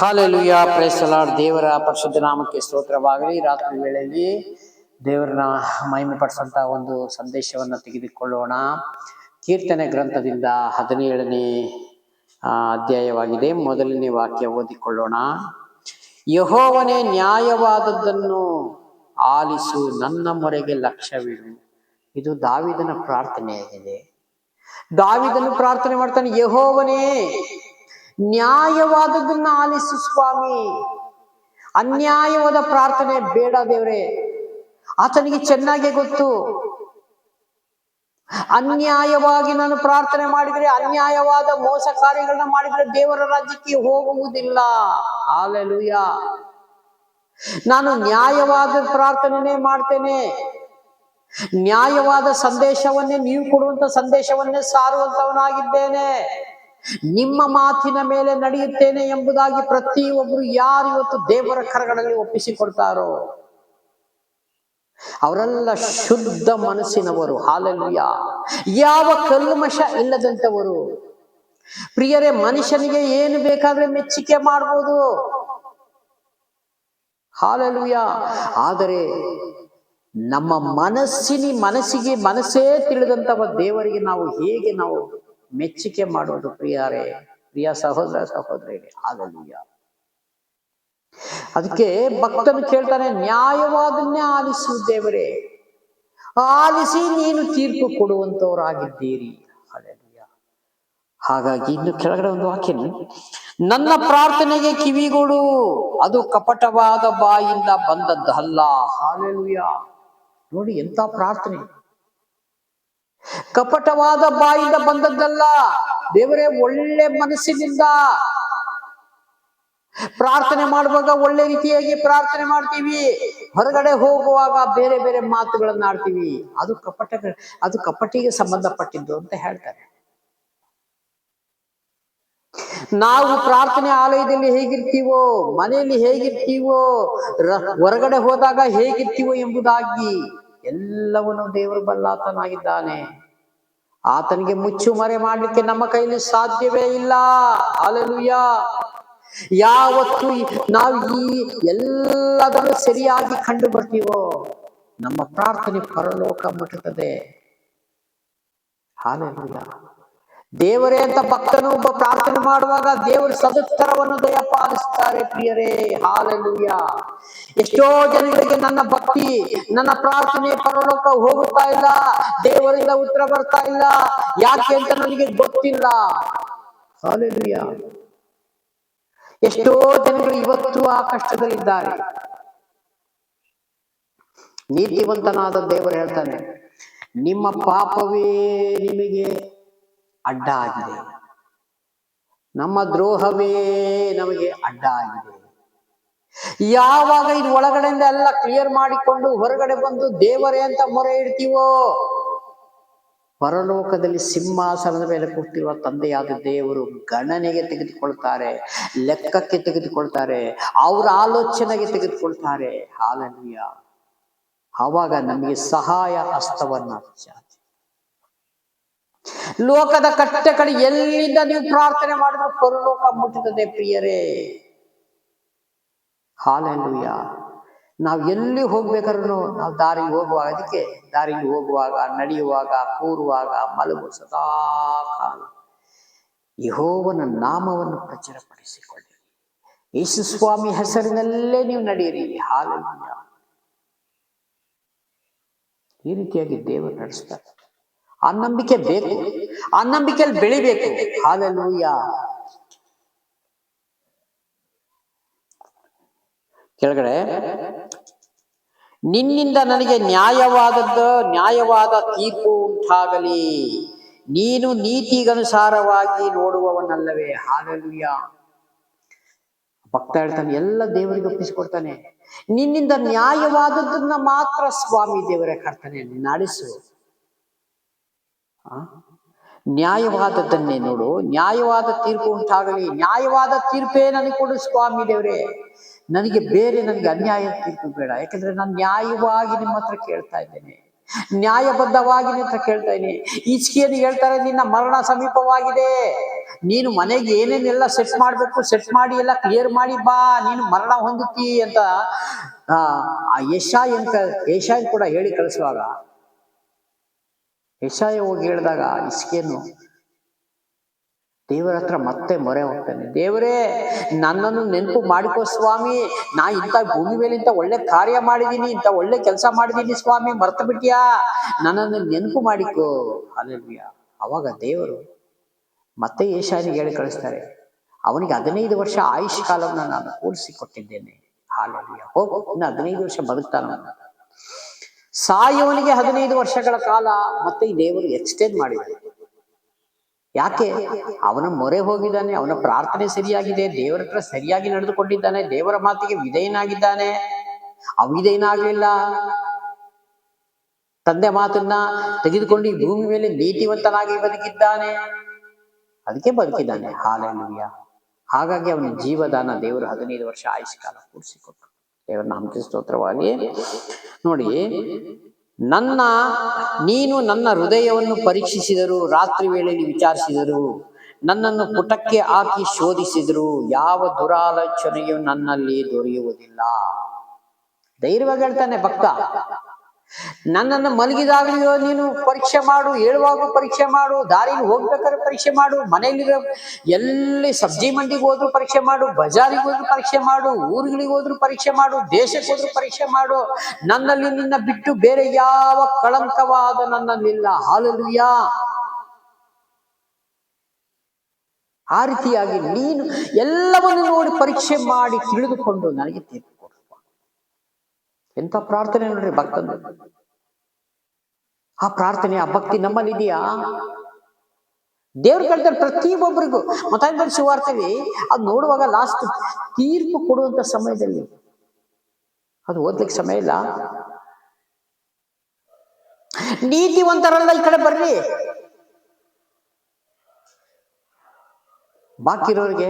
Hallelujah, price the lord. ದೇವರ ಪರಿಶುದ್ಧ ನಾಮಕ್ಕೆ ಸ್ತೋತ್ರವಾಗಲಿ. ರಾತ್ರಿ ವೇಳೆಯಲ್ಲಿ ದೇವರನ್ನ ಮಹಿಮೆ ಪಡಿಸುವಂತ ಒಂದು ಸಂದೇಶವನ್ನು ತೆಗೆದುಕೊಳ್ಳೋಣ. ಕೀರ್ತನೆ ಗ್ರಂಥದಿಂದ 17ನೇ ಅಧ್ಯಾಯವಾಗಿದೆ. ಮೊದಲನೇ ವಾಕ್ಯ ಓದಿಕೊಳ್ಳೋಣ. ಯೆಹೋವನೇ, ನ್ಯಾಯವಾದದ್ದನ್ನು ಆಲಿಸು, ನನ್ನ ಮೊರೆಗೆ ಲಕ್ಷ್ಯವಿಡು. ಇದು ದಾವೀದನ ಪ್ರಾರ್ಥನೆಯಾಗಿದೆ. ದಾವೀದನು ಪ್ರಾರ್ಥನೆ ಮಾಡ್ತಾನೆ, ಯೆಹೋವನೇ, ನ್ಯಾಯವಾದದ್ದನ್ನ ಆಲಿಸು ಸ್ವಾಮಿ. ಅನ್ಯಾಯವಾದ ಪ್ರಾರ್ಥನೆ ಬೇಡ ದೇವರೇ. ಆತನಿಗೆ ಚೆನ್ನಾಗಿ ಗೊತ್ತು, ಅನ್ಯಾಯವಾಗಿ ನಾನು ಪ್ರಾರ್ಥನೆ ಮಾಡಿದ್ರೆ, ಅನ್ಯಾಯವಾದ ಮೋಸ ಕಾರ್ಯಗಳನ್ನ ಮಾಡಿದ್ರೆ ದೇವರ ರಾಜ್ಯಕ್ಕೆ ಹೋಗುವುದಿಲ್ಲ. ಹಲ್ಲೆಲೂಯಾ. ನಾನು ನ್ಯಾಯವಾದ ಪ್ರಾರ್ಥನೆ ಮಾಡ್ತೇನೆ, ನ್ಯಾಯವಾದ ಸಂದೇಶವನ್ನೇ, ನೀವು ಕೊಡುವಂತ ಸಂದೇಶವನ್ನೇ ಸಾರುವಂತವನಾಗಿದ್ದೇನೆ, ನಿಮ್ಮ ಮಾತಿನ ಮೇಲೆ ನಡೆಯುತ್ತೇನೆ ಎಂಬುದಾಗಿ ಪ್ರತಿಯೊಬ್ಬರು ಯಾರು ಇವತ್ತು ದೇವರ ಕರಗಳಲ್ಲಿ ಒಪ್ಪಿಸಿಕೊಡ್ತಾರೋ ಅವರೆಲ್ಲ ಶುದ್ಧ ಮನಸ್ಸಿನವರು. ಹಲ್ಲೆಲೂಯಾ. ಯಾವ ಕಲ್ಮಶ ಇಲ್ಲದಂತವರು. ಪ್ರಿಯರೇ, ಮನುಷ್ಯನಿಗೆ ಏನು ಬೇಕಾದ್ರೆ ಮೆಚ್ಚುಗೆ ಮಾಡಬಹುದು, ಹಲ್ಲೆಲೂಯಾ. ಆದರೆ ನಮ್ಮ ಮನಸ್ಸಿಗೆ ಮನಸ್ಸೇ ತಿಳಿದಂತವ ದೇವರಿಗೆ ನಾವು ಹೇಗೆ ಮೆಚ್ಚುಗೆ ಮಾಡೋದು ಪ್ರಿಯ ಸಹೋದರ ಸಹೋದರಿಯರೇ? ಹಲ್ಲೆಲೂಯಾ. ಅದಕ್ಕೆ ಭಕ್ತನು ಕೇಳ್ತಾನೆ, ನ್ಯಾಯವಾದನ್ನೇ ಆಲಿಸು ದೇವರೇ, ಆಲಿಸಿ ನೀನು ತೀರ್ಪು ಕೊಡುವಂತವರಾಗಿದ್ದೀರಿ. ಹಲ್ಲೆಲೂಯಾ. ಹಾಗಾಗಿ ಇನ್ನು ಕೆಳಗಡೆ ಒಂದು ವಾಕ್ಯ, ನನ್ನ ಪ್ರಾರ್ಥನೆಗೆ ಕಿವಿಗೊಡು, ಅದು ಕಪಟವಾದ ಬಾಯಿಂದ ಬಂದದ್ದಲ್ಲ. ಹಲ್ಲೆಲೂಯಾ. ನೋಡಿ ಎಂತ ಪ್ರಾರ್ಥನೆ, ಕಪಟವಾದ ಬಾಯಿಂದ ಬಂದದ್ದಲ್ಲ. ದೇವರೇ, ಒಳ್ಳೆ ಮನಸ್ಸಿನಿಂದ ಪ್ರಾರ್ಥನೆ ಮಾಡುವಾಗ ಒಳ್ಳೆ ರೀತಿಯಾಗಿ ಪ್ರಾರ್ಥನೆ ಮಾಡ್ತೀವಿ, ಹೊರಗಡೆ ಹೋಗುವಾಗ ಬೇರೆ ಬೇರೆ ಮಾತುಗಳನ್ನ ಆಡ್ತೀವಿ, ಅದು ಕಪಟಿಗೆ ಸಂಬಂಧಪಟ್ಟಿದ್ದು ಅಂತ ಹೇಳ್ತಾರೆ. ನಾವು ಪ್ರಾರ್ಥನೆ ಆಲಯದಲ್ಲಿ ಹೇಗಿರ್ತೀವೋ, ಮನೆಯಲ್ಲಿ ಹೇಗಿರ್ತೀವೋ, ಹೊರಗಡೆ ಹೋದಾಗ ಹೇಗಿರ್ತೀವೋ ಎಂಬುದಾಗಿ ಎಲ್ಲವನ್ನು ದೇವರು ಬಲ್ಲಾತನಾಗಿದ್ದಾನೆ. ಆತನಿಗೆ ಮುಚ್ಚು ಮರೆ ಮಾಡ್ಲಿಕ್ಕೆ ನಮ್ಮ ಕೈಲಿ ಸಾಧ್ಯವೇ ಇಲ್ಲ. ಹಲ್ಲೆಲೂಯಾ. ಯಾವತ್ತು ನಾವು ಈ ಎಲ್ಲದನ್ನು ಸರಿಯಾಗಿ ಕಂಡು ಬರ್ತೀವೋ ನಮ್ಮ ಪ್ರಾರ್ಥನೆ ಪರಲೋಕ ಮುಟ್ಟುತ್ತದೆ. ಹಲ್ಲೆಲೂಯಾ. ದೇವರೇ ಅಂತ ಭಕ್ತನು ಒಬ್ಬ ಪ್ರಾರ್ಥನೆ ಮಾಡುವಾಗ ದೇವರು ಸದುತ್ತರವನ್ನು ದಯಪಾಲಿಸುತ್ತಾರೆ ಪ್ರಿಯರೇ. ಹಲ್ಲೆಲೂಯಾ. ಎಷ್ಟೋ ಜನಗಳಿಗೆ ನನ್ನ ಭಕ್ತಿ, ನನ್ನ ಪ್ರಾರ್ಥನೆ ಪರಲೋಕ ಹೋಗುತ್ತಾ ಇಲ್ಲ, ದೇವರಿಂದ ಉತ್ತರ ಬರ್ತಾ ಇಲ್ಲ, ಯಾಕೆ ಅಂತ ನನಗೆ ಗೊತ್ತಿಲ್ಲ. ಹಲ್ಲೆಲೂಯಾ. ಎಷ್ಟೋ ಜನಗಳು ಇವತ್ತು ಆ ಕಷ್ಟದಲ್ಲಿದ್ದಾರೆ. ನೀತಿವಂತನಾದ ದೇವರು ಹೇಳ್ತಾನೆ, ನಿಮ್ಮ ಪಾಪವೇ ನಿಮಗೆ ಅಡ್ಡ ಆಗಿದೆ, ನಮ್ಮ ದ್ರೋಹವೇ ನಮಗೆ ಅಡ್ಡ ಆಗಿದೆ. ಯಾವಾಗ ಇದು ಒಳಗಡೆಯಿಂದ ಎಲ್ಲ ಕ್ಲಿಯರ್ ಮಾಡಿಕೊಂಡು ಹೊರಗಡೆ ಬಂದು ದೇವರೇ ಅಂತ ಮೊರೆ ಇಡ್ತೀವೋ, ಪರಲೋಕದಲ್ಲಿ ಸಿಂಹಾಸನದ ಮೇಲೆ ಕೂತಿರುವ ತಂದೆಯಾದ ದೇವರು ಗಣನೆಗೆ ತೆಗೆದುಕೊಳ್ತಾರೆ, ಲೆಕ್ಕಕ್ಕೆ ತೆಗೆದುಕೊಳ್ತಾರೆ, ಅವರ ಆಲೋಚನೆಗೆ ತೆಗೆದುಕೊಳ್ತಾರೆ. ಹಲ್ಲೆಲೂಯಾ. ಆವಾಗ ನಮಗೆ ಸಹಾಯ ಹಸ್ತವನ್ನ ಚಾಚಿ, ಲೋಕದ ಕಟ್ಟ ಕಡೆ ಎಲ್ಲಿಂದ ನೀವು ಪ್ರಾರ್ಥನೆ ಮಾಡಿದ್ರು ಪರಲೋಕ ಮುಟ್ಟುತ್ತದೆ ಪ್ರಿಯರೇ. ಹಲ್ಲೆಲೂಯಾ. ನಾವು ಎಲ್ಲಿ ಹೋಗ್ಬೇಕಾದ್ರೂ ನಾವು ದಾರಿಗೆ ಹೋಗುವಾಗ, ನಡೆಯುವಾಗ, ಕೂರುವಾಗ, ಸದಾ ಕಾಲ ಯೆಹೋವನ ನಾಮವನ್ನು ಪ್ರಚುರಪಡಿಸಿಕೊಳ್ಳಿ. ಯೇಸು ಸ್ವಾಮಿ ಹೆಸರಿನಲ್ಲೇ ನೀವು ನಡೆಯಿರಿ. ಹಲ್ಲೆಲೂಯಾ. ಈ ರೀತಿಯಾಗಿ ದೇವರು ನಡೆಸ್ತಾರೆ. ಆ ನಂಬಿಕೆ ಬೇಕು, ಆ ನಂಬಿಕೆಯಲ್ಲಿ ಬೆಳಿಬೇಕು. ಹಲ್ಲೆಲೂಯಾ. ಕೆಳಗಡೆ, ನಿನ್ನಿಂದ ನನಗೆ ನ್ಯಾಯವಾದ ತೀರ್ಪು ಉಂಟಾಗಲಿ, ನೀನು ನೀತಿಗನುಸಾರವಾಗಿ ನೋಡುವವನಲ್ಲವೇ. ಹಲ್ಲೆಲೂಯಾ. ಭಕ್ತ ಹೇಳ್ತಾನೆ, ಎಲ್ಲ ದೇವರಿಗೆ ಒಪ್ಪಿಸಿಕೊಡ್ತಾನೆ, ನಿನ್ನಿಂದ ನ್ಯಾಯವಾದದ್ದನ್ನ ಮಾತ್ರ ಸ್ವಾಮಿ ದೇವರೇ ಕರ್ತನೆ ನಡೆಸು. ನ್ಯಾಯವಾದದ್ದನ್ನೇ ನೋಡು, ನ್ಯಾಯವಾದ ತೀರ್ಪು ಉಂಟಾಗಲಿ. ನ್ಯಾಯವಾದ ತೀರ್ಪೇ ನನಗೆ ಕೊಡು ಸ್ವಾಮಿ ದೇವರೇ. ನನಗೆ ಅನ್ಯಾಯ ತೀರ್ಪು ಬೇಡ. ಯಾಕಂದ್ರೆ ನಾನು ನ್ಯಾಯವಾಗಿ ನಿಮ್ಮ ಹತ್ರ ಕೇಳ್ತಾ ಇದ್ದೇನೆ, ನ್ಯಾಯಬದ್ಧವಾಗಿ ನಿಮ್ಮ ಹತ್ರ ಕೇಳ್ತಾ ಇದ್ದೀನಿ. ಹಿಜ್ಕೀಯನು ಹೇಳ್ತಾರೆ, ನಿನ್ನ ಮರಣ ಸಮೀಪವಾಗಿದೆ, ನೀನು ಮನೆಗೆ ಏನೇನೆಲ್ಲ ಸೆಟ್ ಮಾಡ್ಬೇಕು ಸೆಟ್ ಮಾಡಿ ಎಲ್ಲ ಕ್ಲಿಯರ್ ಮಾಡಿ ಬಾ, ನೀನು ಮರಣ ಹೊಂದುತ್ತಿ ಅಂತ ಆ ಯೆಶಾಯ ಕೂಡ ಹೇಳಿ ಕಳಿಸುವಾಗ, ಯೆಶಾಯ ಹೋಗಿ ಹೇಳಿದಾಗ ಇಸ್ಕೇನು ದೇವರ ಹತ್ರ ಮತ್ತೆ ಮೊರೆ ಹೋಗ್ತಾನೆ. ದೇವರೇ, ನನ್ನನ್ನು ನೆನಪು ಮಾಡಿಕೋ ಸ್ವಾಮಿ, ನಾ ಇಂಥ ಭೂಮಿ ಮೇಲೆ ಇಂಥ ಒಳ್ಳೆ ಕಾರ್ಯ ಮಾಡಿದೀನಿ, ಇಂಥ ಒಳ್ಳೆ ಕೆಲಸ ಮಾಡಿದೀನಿ ಸ್ವಾಮಿ, ಮರ್ತ ಬಿಟ್ಟಿಯಾ, ನನ್ನನ್ನು ನೆನಪು ಮಾಡಿಕೋ. ಹಲ್ಲೆಲೂಯಾ. ಅವಾಗ ದೇವರು ಮತ್ತೆ ಯೆಶಾಯನಿಗೆ ಹೇಳಿ ಕಳಿಸ್ತಾರೆ, ಅವನಿಗೆ 15 ವರ್ಷ ಆಯುಷ್ ಕಾಲವನ್ನು ನಾನು ಕೂಡಿಸಿ ಕೊಟ್ಟಿದ್ದೇನೆ. ಹಲ್ಲೆಲೂಯಾ. ಹೋಗು, ಇನ್ನು 15 ವರ್ಷ ಬದುಕ್ತಾನ. ಸಾಯುವನಿಗೆ 15 ವರ್ಷಗಳ ಕಾಲ ಮತ್ತೆ ಈ ದೇವರು ಎಕ್ಸ್ಟೆಂಡ್ ಮಾಡಿದ್ದಾರೆ. ಯಾಕೆ? ಅವನ ಮೊರೆ ಹೋಗಿದ್ದಾನೆ, ಅವನ ಪ್ರಾರ್ಥನೆ ಸರಿಯಾಗಿದೆ, ದೇವರ ಹತ್ರ ಸರಿಯಾಗಿ ನಡೆದುಕೊಂಡಿದ್ದಾನೆ, ದೇವರ ಮಾತಿಗೆ ವಿಧೇಯನಾಗಿದ್ದಾನೆ. ಅವಿಧೇಯನಾಗ್ಲಿಲ್ಲ, ತಂದೆ ಮಾತನ್ನ ತೆಗೆದುಕೊಂಡು ಈ ಭೂಮಿ ಮೇಲೆ ನೀತಿವಂತನಾಗಿ ಬದುಕಿದ್ದಾನೆ, ಅದಕ್ಕೆ ಬದುಕಿದ್ದಾನೆ. ಹಲ್ಲೆಲೂಯಾ. ಹಾಗಾಗಿ ಅವನ ಜೀವದಾನ ದೇವರು 15 ವರ್ಷ ಆಯುಷ್ ಕಾಲ ಕೂಡಿಸಿಕೊಟ್ರು. ದೇವರ ನಾಮಕ್ಕೆ ಸ್ತೋತ್ರವಾಗಿ. ನೋಡಿ, ನೀನು ನನ್ನ ಹೃದಯವನ್ನು ಪರೀಕ್ಷಿಸಿದರು, ರಾತ್ರಿ ವೇಳೆಯಲ್ಲಿ ವಿಚಾರಿಸಿದರು, ನನ್ನನ್ನು ಪುಟಕ್ಕೆ ಹಾಕಿ ಶೋಧಿಸಿದರು, ಯಾವ ದುರಾಲೋಚನೆಯು ನನ್ನಲ್ಲಿ ದೊರೆಯುವುದಿಲ್ಲ. ಧೈರ್ಯವಾಗಿ ಹೇಳ್ತಾನೆ ಭಕ್ತ. ನನ್ನನ್ನು ಮಲಗಿದಾಗಲೂ ನೀನು ಪರೀಕ್ಷೆ ಮಾಡು, ಹೇಳುವಾಗ ಪರೀಕ್ಷೆ ಮಾಡು, ದಾರಿಲಿ ಹೋಗ್ಬೇಕಾದ್ರೆ ಪರೀಕ್ಷೆ ಮಾಡು, ಮನೆಯಲ್ಲಿರೋ ಎಲ್ಲಿ ಸಬ್ಜಿ ಮಂಡಿಗೆ ಹೋದ್ರು ಪರೀಕ್ಷೆ ಮಾಡು, ಬಜಾರಿಗೆ ಹೋದ್ರು ಪರೀಕ್ಷೆ ಮಾಡು, ಊರುಗಳಿಗೆ ಹೋದ್ರು ಪರೀಕ್ಷೆ ಮಾಡು, ದೇಶಕ್ಕೆ ಹೋದ್ರು ಪರೀಕ್ಷೆ ಮಾಡು, ನನ್ನಲ್ಲಿ ನಿನ್ನ ಬಿಟ್ಟು ಬೇರೆ ಯಾವ ಕಳಂಕವಾದ ನನ್ನಲ್ಲಿಲ್ಲ. ಹಲ್ಲೆಲೂಯಾ. ಆ ರೀತಿಯಾಗಿ ನೀನು ಎಲ್ಲವನ್ನು ನೋಡಿ ಪರೀಕ್ಷೆ ಮಾಡಿ ತಿಳಿದುಕೊಂಡು ನನಗೆ ತೀರ್ಪು ಕೊಡು. ಎಂತ ಪ್ರಾರ್ಥನೆ ನೋಡ್ರಿ ಭಕ್ತಂದು. ಆ ಪ್ರಾರ್ಥನೆ, ಆ ಭಕ್ತಿ ನಮ್ಮಲ್ಲಿದೆಯಾ? ದೇವ್ರು ಕೇಳ್ತಾರೆ ಪ್ರತಿಯೊಬ್ಬರಿಗೂ. ಮತ್ತಾಯ ಸುವಾರ್ತೆಯಲ್ಲಿ ಅದು ನೋಡುವಾಗ ಲಾಸ್ಟ್ ತೀರ್ಪು ಕೊಡುವಂತ ಸಮಯದಲ್ಲಿ ಅದು ಓದ್ಲಿಕ್ಕೆ ಸಮಯ ಇಲ್ಲ. ನೀತಿವಂತರಲ್ಲ ಈ ಕಡೆ ಬರ್ರಿ, ಬಾಕಿ ಇರೋರಿಗೆ,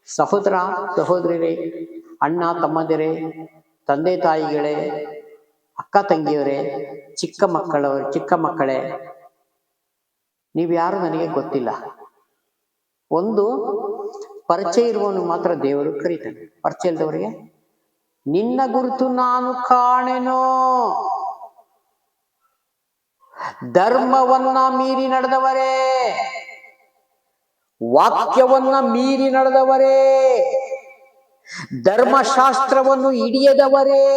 ಸಹೋದರ ಸಹೋದರಿರೇ, ಅಣ್ಣ ತಮ್ಮಂದಿರೇ, ತಂದೆ ತಾಯಿಗಳೇ, ಅಕ್ಕ ತಂಗಿಯವರೇ, ಚಿಕ್ಕ ಮಕ್ಕಳೇ, ನೀವ್ಯಾರು ನನಗೆ ಗೊತ್ತಿಲ್ಲ. ಒಂದು ಪರಿಚಯ ಇರುವವನು ಮಾತ್ರ ದೇವರು ಕರೀತಾನೆ. ಪರಿಚಯ ಇಲ್ಲದವರಿಗೆ ನಿನ್ನ ಗುರುತು ನಾನು ಕಾಣೆನೋ, ಧರ್ಮವನ್ನ ಮೀರಿ ನಡೆದವರೇ, ವಾಕ್ಯವನ್ನ ಮೀರಿ ನಡೆದವರೇ, ಧರ್ಮಶಾಸ್ತ್ರವನ್ನು ಹಿಡಿಯದವರೇ,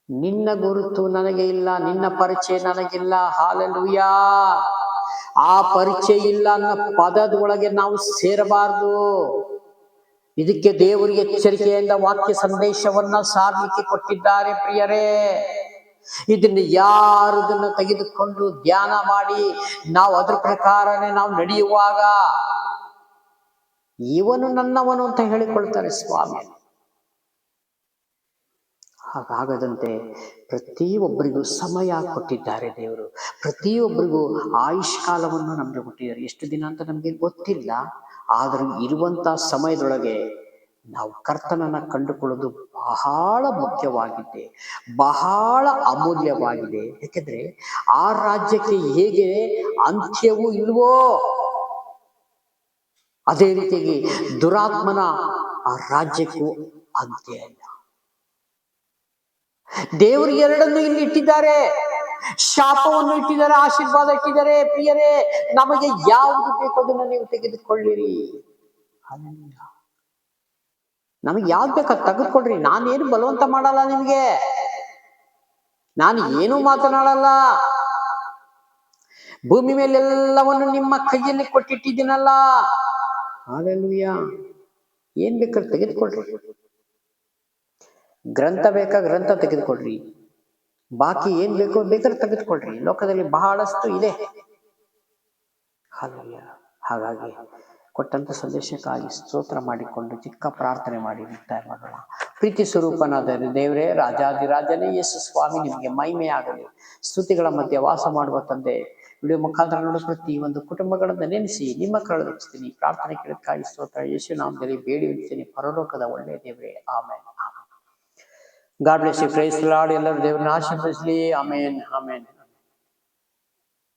ನಿನ್ನ ಗುರುತು ನನಗೆ ಇಲ್ಲ, ನಿನ್ನ ಪರಿಚಯ ನನಗಿಲ್ಲ. ಹಲ್ಲೆಲೂಯಾ. ಆ ಪರಿಚಯ ಇಲ್ಲ ಅನ್ನೋ ಪದದೊಳಗೆ ನಾವು ಸೇರಬಾರದು. ಇದಕ್ಕೆ ದೇವರಿಗೆ ಎಚ್ಚರಿಕೆಯಿಂದ ವಾಕ್ಯ ಸಂದೇಶವನ್ನ ಸಾರಲಿಕ್ಕೆ ಕೊಟ್ಟಿದ್ದಾರೆ ಪ್ರಿಯರೇ. ಇದನ್ನ ತೆಗೆದುಕೊಂಡು ಧ್ಯಾನ ಮಾಡಿ ನಾವು ಅದ್ರ ಪ್ರಕಾರನೇ ನಾವು ನಡೆಯುವಾಗ ಇವನು ನನ್ನವನು ಅಂತ ಹೇಳಿಕೊಳ್ತಾರೆ ಸ್ವಾಮಿ. ಹಾಗಾಗದಂತೆ ಪ್ರತಿಯೊಬ್ಬರಿಗೂ ಸಮಯ ಕೊಟ್ಟಿದ್ದಾರೆ ದೇವರು. ಪ್ರತಿಯೊಬ್ಬರಿಗೂ ಆಯುಷ್ ಕಾಲವನ್ನು ನಮ್ಗೆ ಕೊಟ್ಟಿದ್ದಾರೆ. ಎಷ್ಟು ದಿನ ಅಂತ ನಮ್ಗೆ ಗೊತ್ತಿಲ್ಲ. ಆದರೂ ಇರುವಂತ ಸಮಯದೊಳಗೆ ನಾವು ಕರ್ತನನ್ನ ಕಂಡುಕೊಳ್ಳೋದು ಬಹಳ ಮುಖ್ಯವಾಗಿದೆ, ಬಹಳ ಅಮೂಲ್ಯವಾಗಿದೆ. ಯಾಕೆಂದ್ರೆ ಆ ರಾಜ್ಯಕ್ಕೆ ಹೇಗೆ ಅಂತ್ಯವೂ ಇಲ್ವೋ ಅದೇ ರೀತಿಯಾಗಿ ದುರಾತ್ಮನ ಆ ರಾಜ್ಯಕ್ಕೂ ಅಂತ್ಯ ಇಲ್ಲ. ದೇವರಿಗೆ ಎರಡನ್ನು ಇಲ್ಲಿ ಇಟ್ಟಿದ್ದಾರೆ, ಶಾಪವನ್ನು ಇಟ್ಟಿದ್ದಾರೆ, ಆಶೀರ್ವಾದ ಇಟ್ಟಿದ್ದಾರೆ. ಪ್ರಿಯರೇ, ನಮಗೆ ಯಾವುದು ಬೇಕು ಅದನ್ನು ನೀವು ತೆಗೆದುಕೊಳ್ಳಿರಿ. ನಮಗೆ ಯಾವ್ದು ಬೇಕು ಅದು ತೆಗೆದುಕೊಳ್ರಿ. ನಾನೇನು ಬಲವಂತ ಮಾಡಲ್ಲ ನಿಮ್ಗೆ, ನಾನು ಏನು ಮಾತನಾಡಲ್ಲ. ಭೂಮಿ ಮೇಲೆ ಎಲ್ಲವನ್ನು ನಿಮ್ಮ ಕೈಯಲ್ಲಿ ಕೊಟ್ಟಿಟ್ಟಿದ್ದೀನಲ್ಲ. ಹಲ್ಲೆಲೂಯಾ. ಏನ್ ಬೇಕಾದ್ರೆ ತೆಗೆದುಕೊಳ್ರಿ. ಗ್ರಂಥ ಬೇಕಾ ಗ್ರಂಥ ತೆಗೆದುಕೊಳ್ರಿ, ಬಾಕಿ ಏನ್ ಬೇಕೋ ಬೇಕಾದ್ರೆ ತೆಗೆದುಕೊಳ್ರಿ. ಲೋಕದಲ್ಲಿ ಬಹಳಷ್ಟು ಇದೆ. ಹಲ್ಲೆಲೂಯಾ. ಹಾಗಾಗಿ ಕೊಟ್ಟಂತ ಸಂದೇಶಕ್ಕಾಗಿ ಸ್ತೋತ್ರ ಮಾಡಿಕೊಂಡು ಚಿಕ್ಕ ಪ್ರಾರ್ಥನೆ ಮಾಡಿ ಮುಕ್ತಾಯ ಮಾಡೋಣ. ಪ್ರೀತಿ ಸ್ವರೂಪನಾದ ದೇವರೇ, ರಾಜಾದಿರಾಜನೇ ಯೇಸು ಸ್ವಾಮಿ, ನಿಮಗೆ ಮಹಿಮೆ ಆಗಲಿ. ಸ್ತುತಿಗಳ ಮಧ್ಯೆ ವಾಸ ಮಾಡುವ ತಂದೆ, ವಿಡಿಯೋ ಮುಖಾಂತರ ನೋಡುವ ಪ್ರತಿ ಒಂದು ಕುಟುಂಬಗಳನ್ನು ನೆನೆಸಿ ನಿಮ್ಮ ಕಳೆದಿಸ್ತೀನಿ. ಪ್ರಾರ್ಥನೆ ಕೇಳಕ್ಕಾಗಿ ಸ್ತೋತ್ರ. ಯೇಸು ನಾಮದಲ್ಲಿ ಬೇಡಿ ಇಡ್ತೀನಿ, ಪರಲೋಕದ ಒಳ್ಳೆಯ ದೇವರೇ. Amen. God bless you. Praise the Lord. ಎಲ್ಲರೂ ದೇವರನ್ನ ಆಶೀರ್ವದಿಸಲಿ. ಆಮೇನ್, ಆಮೇನ್.